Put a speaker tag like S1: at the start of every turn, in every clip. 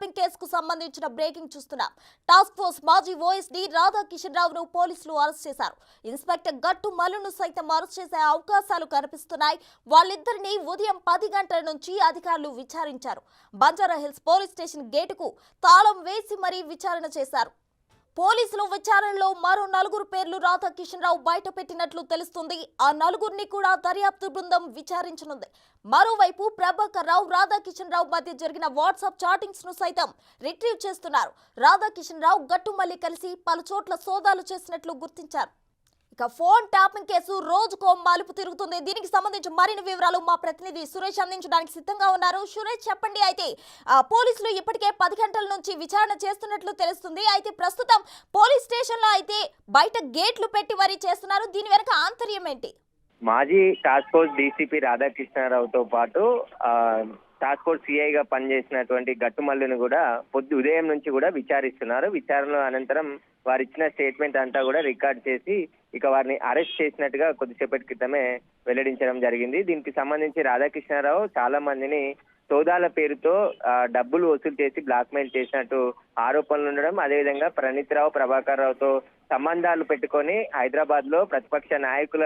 S1: Tapping కేసుకు సంబంధించిన breaking చూస్తున్నాం. టాస్క్ ఫోర్స్ మాజీ ఓఎస్డీ రాధాకిషన్ రావును పోలీసులు అరెస్ట్ చేశారు. ఇన్స్పెక్టర్ గట్టు మల్లును సైతం అరెస్ట్ చేసే అవకాశాలు కనిపిస్తున్నాయి. వాళ్ళిద్దరిని ఉదయం 10 గంటల నుంచి అధికారులు విచారించారు. బంజారాహిల్స్ పోలీస్ స్టేషన్ గేటుకు తాళం వేసి మరీ విచారణ చేశారు. పోలీసులు విచారణలో మరో 4 పేర్లు రాధాకిషన్ రావు బయట పెట్టినట్లు తెలుస్తుంది. ఆ 4 కూడా దర్యాప్తు బృందం విచారించనుంది. మరోవైపు ప్రభాకర్ రావు, రాధాకిషన్ రావు మధ్య జరిగిన వాట్సాప్ చాటింగ్స్ ను సైతం రిట్రీవ్ చేస్తున్నారు. రాధాకిషన్ రావు గట్టుమల్లి కలిసి పలు చోట్ల సోదాలు చేసినట్లు గుర్తించారు. ఇక ఫోన్ ట్యాపింగ్ కేసు రోజుకో మలుపు తిరుగుతుంది. దీనికి సంబంధించి మరిన్ని వివరాలు మా ప్రతినిధి సురేష్ అందించడానికి సిద్ధంగా ఉన్నారు. సురేష్, చెప్పండి. అయితే పోలీసులు ఇప్పటికే 10 గంటల నుంచి విచారణ చేస్తున్నట్లు తెలుస్తుంది. అయితే ప్రస్తుతం పోలీస్ స్టేషన్ లో అయితే బయట గేట్లు పెట్టి మరీ చేస్తున్నారు. దీని వెనక ఆంతర్యం ఏంటి?
S2: మాజీ టాస్క్ ఫోర్స్ డీసీపీ రాధాకృష్ణారావుతో పాటు టాస్క్ ఫోర్స్ సిఐగా పనిచేసినటువంటి గట్టుమల్లును కూడా ఉదయం నుంచి కూడా విచారిస్తున్నారు. విచారణ అనంతరం వారు ఇచ్చిన స్టేట్మెంట్ అంతా కూడా రికార్డ్ చేసి ఇక వారిని అరెస్ట్ చేసినట్టుగా కొద్దిసేపటి క్రితమే వెల్లడించడం జరిగింది. దీనికి సంబంధించి రాధాకృష్ణారావు చాలా మందిని సోదాల పేరుతో డబ్బులు వసూలు చేసి బ్లాక్మెయిల్ చేసినట్టు ఆరోపణలు ఉండడం, అదేవిధంగా ప్రణీత్ రావు, ప్రభాకర్ రావుతో సంబంధాలు పెట్టుకొని హైదరాబాద్ లో ప్రతిపక్ష నాయకుల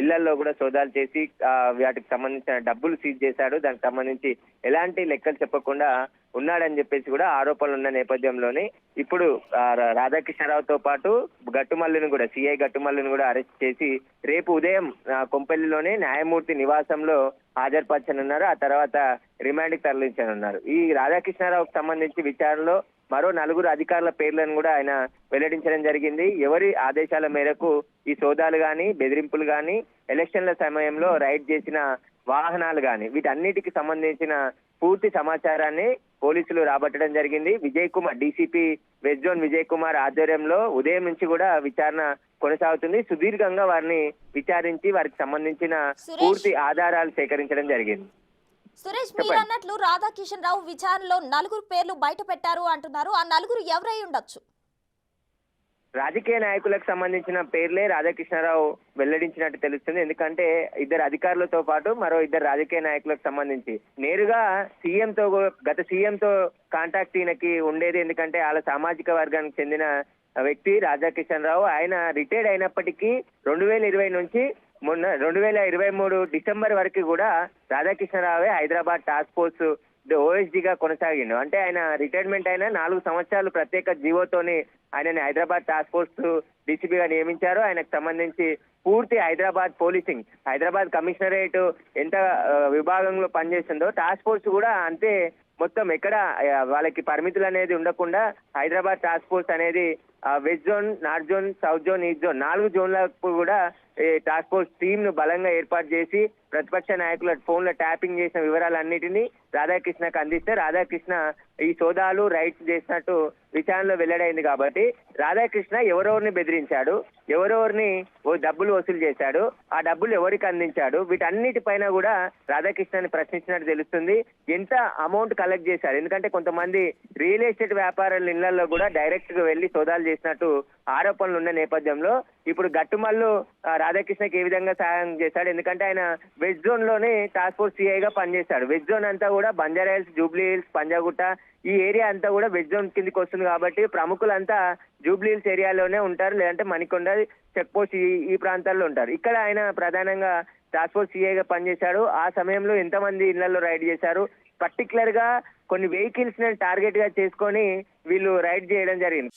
S2: ఇళ్లలో కూడా సోదాలు చేసి వాటికి సంబంధించిన డబ్బులు సీజ్ చేశాడు. దానికి సంబంధించి ఎలాంటి లెక్కలు చెప్పకుండా ఉన్నాడని చెప్పేసి కూడా ఆరోపణలు ఉన్న నేపథ్యంలోనే ఇప్పుడు రాధాకృష్ణారావుతో పాటు గట్టుమల్లును కూడా సిఐ గట్టుమల్లును కూడా అరెస్ట్ చేసి రేపు ఉదయం కొంపల్లిలోనే న్యాయమూర్తి నివాసంలో హాజరుపరచనున్నారు. ఆ తర్వాత రిమాండ్కి తరలించనున్నారు. ఈ రాధాకృష్ణారావుకు సంబంధించి విచారణలో మరో 4 అధికారుల పేర్లను కూడా ఆయన వెల్లడించడం జరిగింది. ఎవరి ఆదేశాల మేరకు ఈ సోదాలు గాని, బెదిరింపులు గాని, ఎలక్షన్ల సమయంలో రైడ్ చేసిన వాహనాలు గాని, వీటన్నిటికి సంబంధించిన పూర్తి సమాచారాన్ని పోలీసులు రాబట్టడం జరిగింది. Vijay Kumar, DCP west zone Vijay Kumar ఆధ్వర్యంలో ఉదయం నుంచి కూడా విచారణ కొనసాగుతుంది. సుదీర్ఘంగా వారిని విచారించి వారికి సంబంధించిన పూర్తి ఆధారాలు సేకరించడం జరిగింది.
S1: సురేష్, మీరు అన్నట్లు రాధాకిషన్ రావు విచారణలో 4 పేర్లు బయట పెట్టారు అంటున్నారు. ఆ 4 ఎవరై ఉండొచ్చు?
S2: రాజకీయ నాయకులకు సంబంధించిన పేర్లే రాధాకృష్ణారావు వెల్లడించినట్టు తెలుస్తుంది. ఎందుకంటే 2 అధికారులతో పాటు మరో 2 రాజకీయ నాయకులకు సంబంధించి నేరుగా గత సీఎంతో కాంటాక్ట్ ఈయనకి ఉండేది. ఎందుకంటే వాళ్ళ సామాజిక వర్గానికి చెందిన వ్యక్తి రాధాకిషన్ రావు. ఆయన రిటైర్డ్ అయినప్పటికీ 2020 నుంచి మొన్న 2023 డిసెంబర్ వరకు కూడా రాధాకృష్ణరావే హైదరాబాద్ టాస్క్ ఫోర్స్ ఓఎస్డీగా కొనసాగిండు. అంటే ఆయన రిటైర్మెంట్ అయిన 4 సంవత్సరాలు ప్రత్యేక జీవోతోని ఆయనని హైదరాబాద్ టాస్క్ ఫోర్స్ డీసీపీగా నియమించారు. ఆయనకు సంబంధించి పూర్తి హైదరాబాద్ పోలీసింగ్, హైదరాబాద్ కమిషనరేట్ ఎంత విభాగంలో పనిచేస్తుందో టాస్క్ ఫోర్స్ కూడా అంతే. మొత్తం ఎక్కడ వాళ్ళకి పరిమితులు అనేది ఉండకుండా హైదరాబాద్ టాస్క్ ఫోర్స్ అనేది west zone, north zone, south zone, east zone 4 జోన్లకు కూడా టాస్క్ ఫోర్స్ టీమ్ ను బలంగా ఏర్పాటు చేసి ప్రతిపక్ష నాయకుల ఫోన్లో ట్యాపింగ్ చేసిన వివరాలన్నిటినీ రాధాకృష్ణకు అందిస్తే రాధాకృష్ణ ఈ సోదాలు రైట్స్ చేసినట్టు విచారణలో వెల్లడైంది. కాబట్టి రాధాకృష్ణ ఎవరెవరిని బెదిరించాడు, ఎవరెవరిని డబ్బులు వసూలు చేశాడు, ఆ డబ్బులు ఎవరికి అందించాడు, వీటన్నిటిపైన కూడా రాధాకృష్ణని ప్రశ్నించినట్టు తెలుస్తుంది. ఎంత అమౌంట్ కలెక్ట్ చేశారు, ఎందుకంటే కొంతమంది రియల్ ఎస్టేట్ వ్యాపారుల ఇళ్లలో కూడా డైరెక్ట్ గా వెళ్లి సోదాలు చేసినట్టు ఆరోపణలు ఉన్న నేపథ్యంలో ఇప్పుడు గట్టుమల్లు రాధాకృష్ణకి ఏ విధంగా సహాయం చేశాడు, ఎందుకంటే ఆయన వెస్ట్ జోన్ లోనే టాస్క్ ఫోర్స్ సిఐగా పనిచేశాడు. వెస్ట్ జోన్ అంతా కూడా బంజారాహిల్స్, జూబ్లీ హిల్స్, పంజాగుట్ట ఈ ఏరియా అంతా కూడా వెస్ట్ జోన్ కిందకి వస్తుంది. కాబట్టి ప్రముఖులంతా జూబ్లీ హిల్స్ ఏరియాలోనే ఉంటారు, లేదంటే మణికొండ, చెక్ పోస్ట్ ఈ ప్రాంతాల్లో ఉంటారు. ఇక్కడ ఆయన ప్రధానంగా టాస్క్ ఫోర్స్ సిఐగా పనిచేశాడు. ఆ సమయంలో ఎంతమంది ఇళ్లలో రైడ్ చేశారు, పర్టికులర్ గా కొన్ని వెహికల్స్ ని టార్గెట్ గా చేసుకొని వీళ్ళు రైడ్ చేయడం జరిగింది.